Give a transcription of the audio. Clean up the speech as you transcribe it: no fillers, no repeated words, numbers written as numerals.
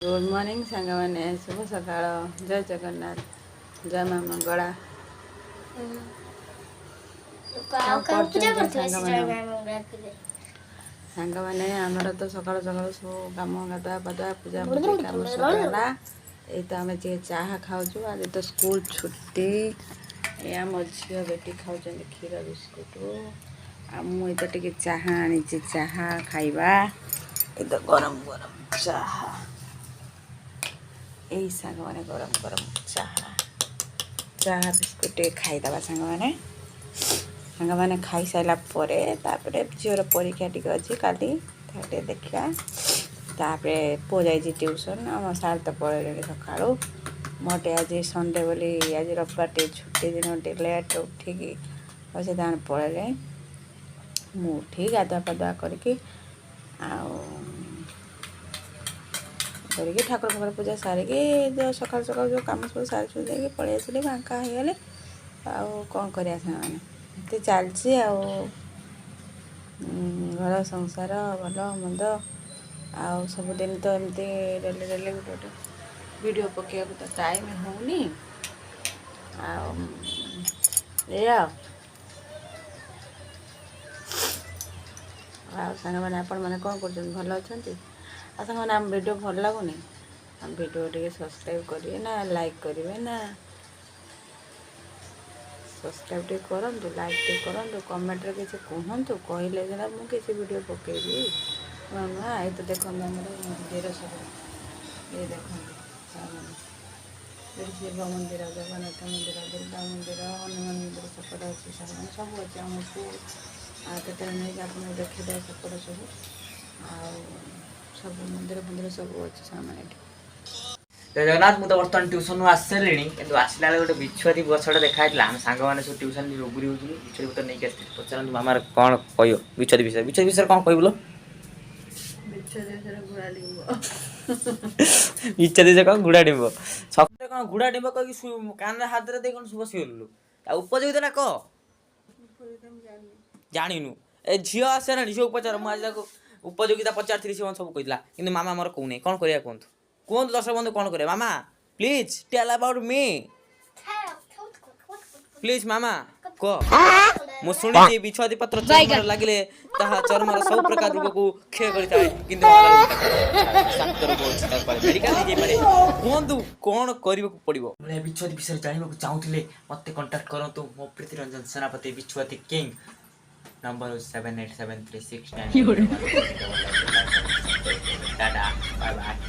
good morning सांग मैंने शुभ सकाळ जय जगन्नाथ जय मां मंगला सांग मैंने आमर तो सकाल सकाल सब कम गाधुआ पाधुआ पूजा पूजा कम सरीगला ये तो आम चाह खाऊ आज तो स्कूल छुट्टी ये आम झील बेटी खाऊ क्षीर बिस्कुट मुझे टे चाह आनी चाह खाइबा ये तो गरम गरम चाह यही सांग मैंने गरम गरम चाह चाह बिस्कुट खाईदे सांग मैंने खाई सारा झीर परीक्षा टी अच्छी काली देखा तापर पुओ जाइए ट्यूशन आम सार तो पड़े सका मोटे आज संडे बोली आज रविवार टे छुट्टी दिन टे लेट उठिकी अच्छे दाण पड़े मुठी गाधुआ पाधुआ करके ठाकुर फाकुर पूजा सारिकी जो सकाल सकाल जो कम सब सारी सुधी पलि आसली फाँका हो गले कौन कर चलती घर संसार भल मंद सबुदिन तो एमती डेली डेली गोटे गोटे वीडियो पकड़ा तो टाइम होनी सांग मैंने आपण मैंने कौन कर भल अच्छा सांग मैंने आम वीडियो भल लगुनि आम वीडियो टे सब्सक्राइब करेंगे ना लाइक करेंगे ना सब्सक्राइब टे करूँ लाइक टे करूँ कमेंट रे किसी कहतु कहले सीना मुझे वीडियो पकेबी मामा ये तो देखो मंदिर सब ये देखो शिव मंदिर जगन्नाथ मंदिर दुर्गा मंदिर हनुमान मंदिर सेपटे अच्छी सब अच्छे आमको केते नहीं आप देखिए सेपटे सब सब मंदिर फंदिर सब अच्छे सामान जय जगन्नाथ मुझे बर्तमान ट्यूशन आसली कि आसला गोटे बिछुआती गछटा देखाई आम सांग मैंने सब ट्यूशन रोगुरी हो बिछुआती बूटा नहीं आस पचार मामार कौन कह बिछुआती विषय कौन कह बोलो इच्छा दिशा कौन घुड़ा डिंब सकाले कौन घुड़ा डिंब कह कान हाथ में कौन शुभ शुलु उपयोगिता ना कह जानु ए झील आसे ना झील पचार मुझे उपयोगिता पचार थी सब कहला कि मामा मोर कौन कौन करा कहतु कहतु दर्शक बंधु कौन करे मामा please tell about me please मामा कह मु शुणी बिछुआती पत्र चर्म लगे चर्मर सब प्रकार रोग को क्षय करता है कि कहतु कौन करने पड़ो बिछुआती विषय जानवा चाहूले मत कंटाक्ट करूँ मो प्रीति रंजन सेनापति बिछुआती किंग नंबर 787369